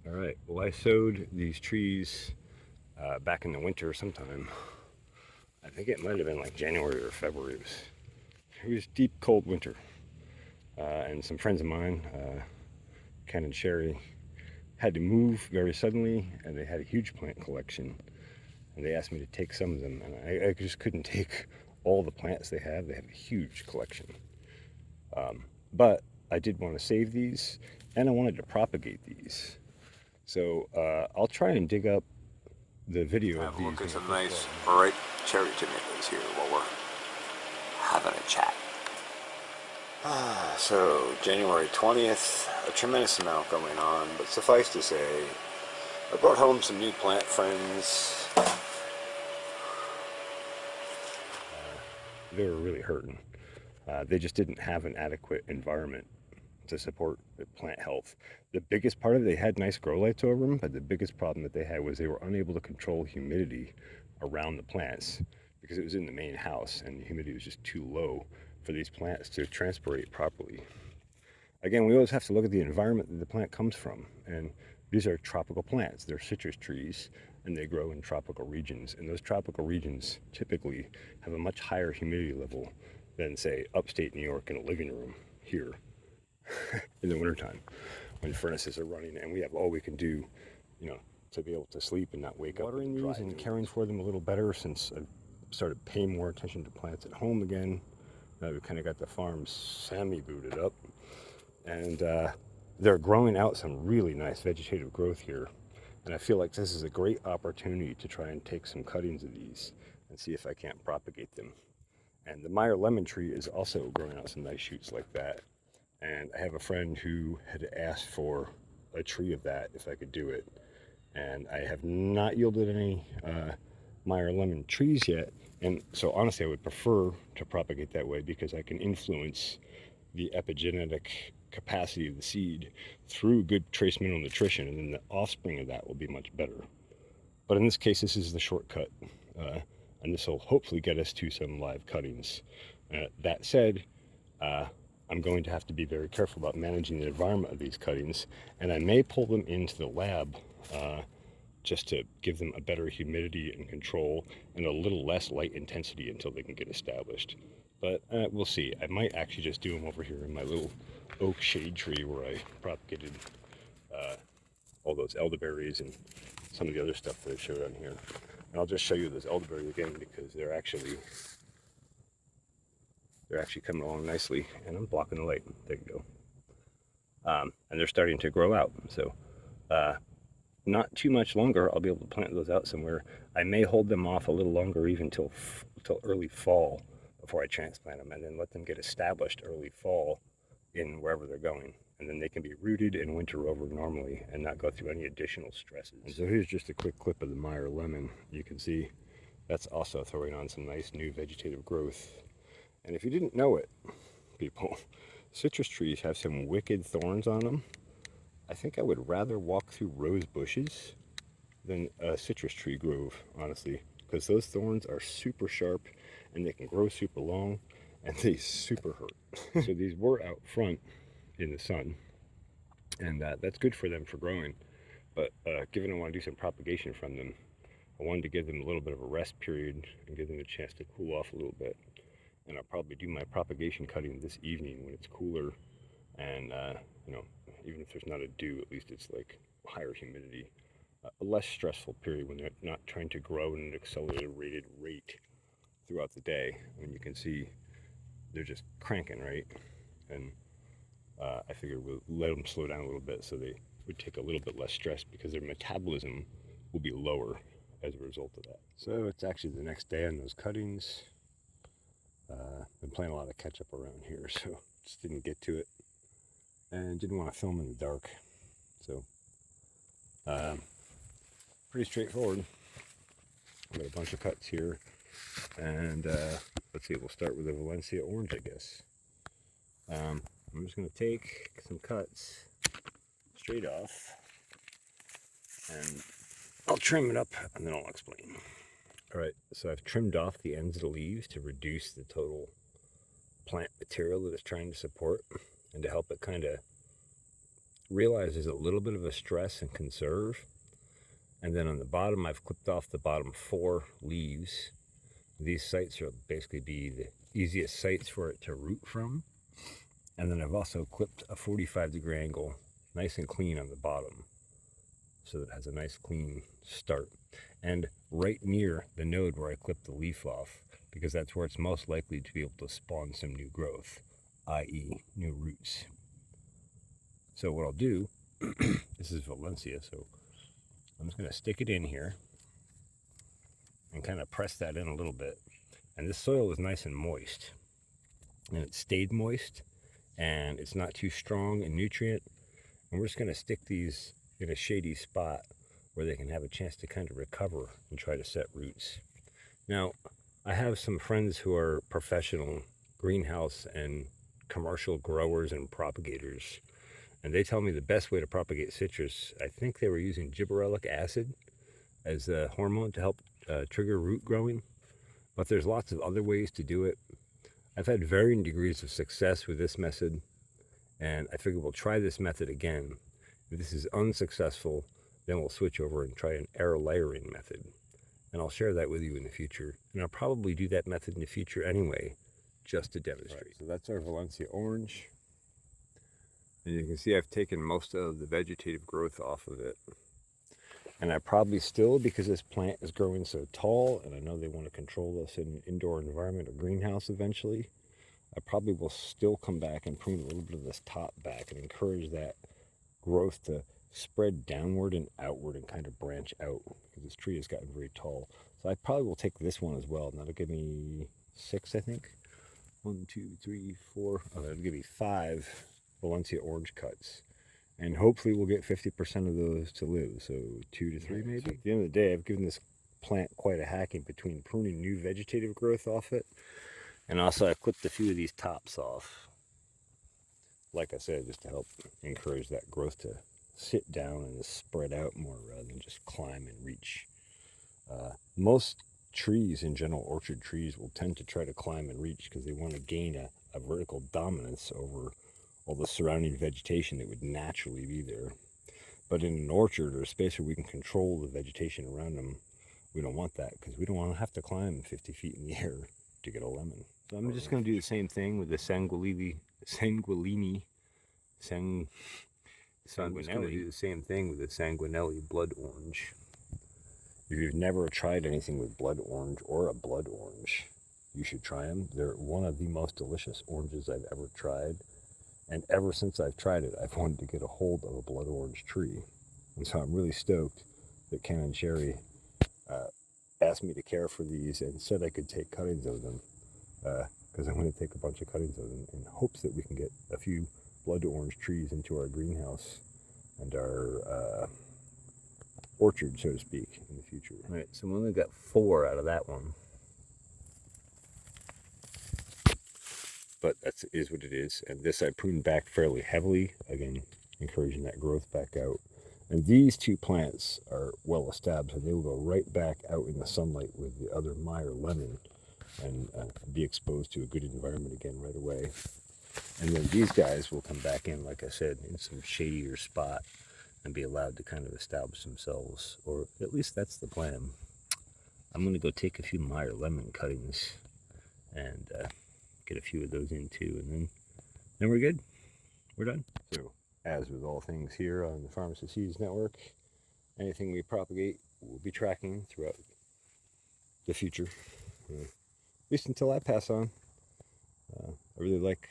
All right, well, I sowed these trees back in the winter sometime. I think it might have been like January or February. It was deep, cold winter. And some friends of mine, Ken and Sherry, had to move very suddenly, and they had a huge plant collection. And they asked me to take some of them, and I just couldn't take all the plants they have. They have a huge collection. But I did want to save these, and I wanted to propagate these. So I'll try and dig up the video Have of a look these at when some I first nice brought them. ripe cherry tomatoes here while we're having a chat. So, January 20th, a tremendous amount going on, but suffice to say, I brought home some new plant friends. They were really hurting. They just didn't have an adequate environment to support the plant health. The biggest part of it, they had nice grow lights over them, but the biggest problem that they had was they were unable to control humidity around the plants because it was in the main house and the humidity was just too low for these plants to transpirate properly. Again, we always have to look at the environment that the plant comes from. And these are tropical plants. They're citrus trees, and they grow in tropical regions. And those tropical regions typically have a much higher humidity level than, say, upstate New York in a living room here in the wintertime when furnaces are running and we have all we can do, you know, to be able to sleep and not wake up. Watering these and caring for them a little better since I've started paying more attention to plants at home again. We kind of got the farm semi-booted up, and they're growing out some really nice vegetative growth here. And I feel like this is a great opportunity to try and take some cuttings of these and see if I can't propagate them. And the Meyer lemon tree is also growing out some nice shoots like that. And I have a friend who had asked for a tree of that if I could do it. And I have not yielded any Meyer lemon trees yet. And so honestly, I would prefer to propagate that way because I can influence the epigenetic capacity of the seed through good trace mineral nutrition, and then the offspring of that will be much better. But in this case, this is the shortcut, and this will hopefully get us to some live cuttings. That said, I'm going to have to be very careful about managing the environment of these cuttings, and I may pull them into the lab just to give them a better humidity and control and a little less light intensity until they can get established. But we'll see. I might actually just do them over here in my little oak shade tree where I propagated all those elderberries and some of the other stuff that I showed on here. And I'll just show you those elderberries again because they're actually coming along nicely, and I'm blocking the light. There you go. And they're starting to grow out. So not too much longer, I'll be able to plant those out somewhere. I may hold them off a little longer, even till early fall, before I transplant them, and then let them get established early fall in wherever they're going. And then they can be rooted and winter over normally and not go through any additional stresses. And so here's just a quick clip of the Meyer lemon. You can see that's also throwing on some nice new vegetative growth. And if you didn't know it, people, citrus trees have some wicked thorns on them. I think I would rather walk through rose bushes than a citrus tree grove, honestly, because those thorns are super sharp and they can grow super long and they super hurt. So these were out front in the sun, and that's good for them for growing. But given I want to do some propagation from them, I wanted to give them a little bit of a rest period and give them a chance to cool off a little bit. And I'll probably do my propagation cutting this evening when it's cooler, and you know, even if there's not a dew, at least it's like higher humidity, a less stressful period when they're not trying to grow at an accelerated rate throughout the day. I mean, you can see they're just cranking, right? And I figured we'll let them slow down a little bit so they would take a little bit less stress because their metabolism will be lower as a result of that. So it's actually the next day on those cuttings. Been playing a lot of catch up around here, so just didn't get to it and didn't want to film in the dark. So pretty straightforward. I've got a bunch of cuts here, and let's see, we'll start with the Valencia orange, I guess. I'm just going to take some cuts straight off, and I'll trim it up, and then I'll explain. All right, so I've trimmed off the ends of the leaves to reduce the total plant material that it's trying to support, and to help it kind of realize there's a little bit of a stress and conserve. And then on the bottom, I've clipped off the bottom 4 leaves. These sites will basically be the easiest sites for it to root from. And then I've also clipped a 45-degree angle, nice and clean on the bottom, so that it has a nice clean start. And right near the node where I clipped the leaf off, because that's where it's most likely to be able to spawn some new growth, i.e. new roots. So what I'll do, this is Valencia, so I'm just going to stick it in here and kind of press that in a little bit. And this soil is nice and moist, and it stayed moist, and it's not too strong in nutrient. And we're just going to stick these in a shady spot where they can have a chance to kind of recover and try to set roots. Now, I have some friends who are professional greenhouse and commercial growers and propagators, and they tell me the best way to propagate citrus, I think they were using gibberellic acid as a hormone to help trigger root growing, but there's lots of other ways to do it. I've had varying degrees of success with this method, and I figure we'll try this method again. If this is unsuccessful, then we'll switch over and try an air layering method. And I'll share that with you in the future. And I'll probably do that method in the future anyway, just to demonstrate. Right, so that's our Valencia orange. And you can see I've taken most of the vegetative growth off of it. And I probably still, because this plant is growing so tall, and I know they want to control this in an indoor environment or greenhouse eventually, I probably will still come back and prune a little bit of this top back and encourage that growth to spread downward and outward and kind of branch out, because this tree has gotten very tall. So I probably will take this one as well, and that'll give me 6, I think. 1, 2, 3, 4. Oh, that'll give me 5 Valencia orange cuts. And hopefully we'll get 50% of those to live, so 2 to 3 maybe. So at the end of the day, I've given this plant quite a hacking between pruning new vegetative growth off it, and also I clipped a few of these tops off, like I said, just to help encourage that growth to sit down and spread out more rather than just climb and reach. Most trees, in general, orchard trees, will tend to try to climb and reach because they want to gain a vertical dominance over all the surrounding vegetation that would naturally be there. But in an orchard or a space where we can control the vegetation around them, we don't want that, because we don't want to have to climb 50 feet in the air to get a lemon. So I'm just going to do the same thing with the sanguinelli. So I'm just going to do the same thing with the sanguinelli blood orange. If you've never tried anything with blood orange or a blood orange, you should try them. They're one of the most delicious oranges I've ever tried. And ever since I've tried it, I've wanted to get a hold of a blood orange tree. And so I'm really stoked that Ken and Sherry asked me to care for these and said I could take cuttings of them, because I'm going to take a bunch of cuttings of them in hopes that we can get a few blood orange trees into our greenhouse and our orchard, so to speak, in the future. All right, so we only got 4 out of that one. But that is what it is. And this I pruned back fairly heavily, again, encouraging that growth back out. And these 2 plants are well established, and they will go right back out in the sunlight with the other Meyer lemon and be exposed to a good environment again right away. And then these guys will come back in, like I said, in some shadier spot and be allowed to kind of establish themselves, or at least that's the plan. I'm going to go take a few Meyer lemon cuttings and get a few of those in too, and then we're good. We're done. So, as with all things here on the Pharmacist Seeds Network, anything we propagate we'll be tracking throughout the future, at least until I pass on. I really like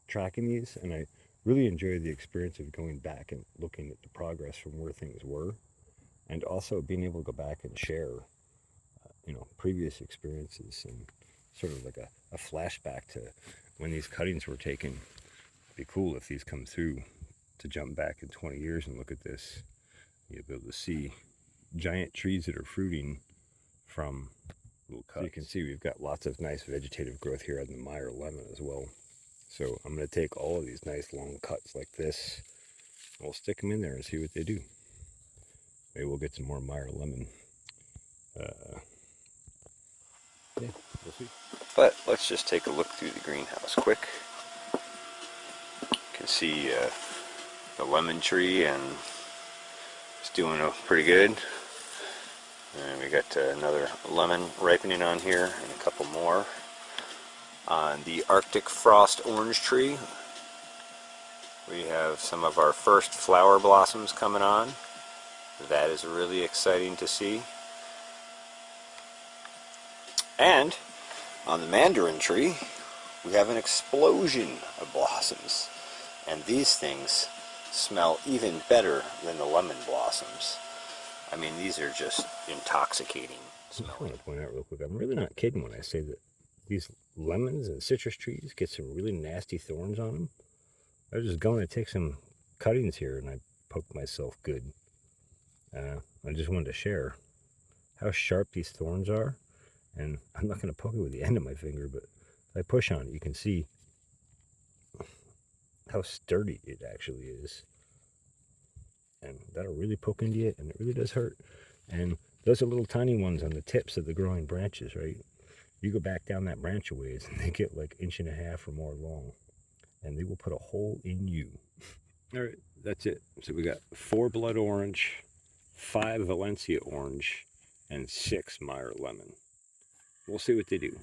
tracking these, and I really enjoy the experience of going back and looking at the progress from where things were, and also being able to go back and share previous experiences, and sort of like a flashback to when these cuttings were taken. It'd be cool if these come through to jump back in 20 years and look at this. You'll be able to see giant trees that are fruiting from little cuts. So you can see we've got lots of nice vegetative growth here on the Meyer lemon as well. So I'm going to take all of these nice long cuts like this, and we'll stick them in there and see what they do. Maybe we'll get some more Meyer lemon. Yeah, we'll see. But let's just take a look through the greenhouse quick. You can see the lemon tree, and it's doing pretty good. And we got another lemon ripening on here, and a couple more. On the Arctic frost orange tree, we have some of our first flower blossoms coming on. That is really exciting to see. And on the mandarin tree, we have an explosion of blossoms. And these things smell even better than the lemon blossoms. I mean, these are just intoxicating I just want smelling. to point out real quick, I'm really not kidding when I say that these lemons and citrus trees get some really nasty thorns on them. I was just going to take some cuttings here and I poked myself good. I just wanted to share how sharp these thorns are. And I'm not going to poke it with the end of my finger, but if I push on it, you can see how sturdy it actually is. And that'll really poke into it, and it really does hurt. And those are little tiny ones on the tips of the growing branches, right? You go back down that branch a ways, and they get like 1.5 inches or more long, and they will put a hole in you. All right, that's it. So we got 4 blood orange, 5 Valencia orange, and 6 Meyer lemon. We'll see what they do.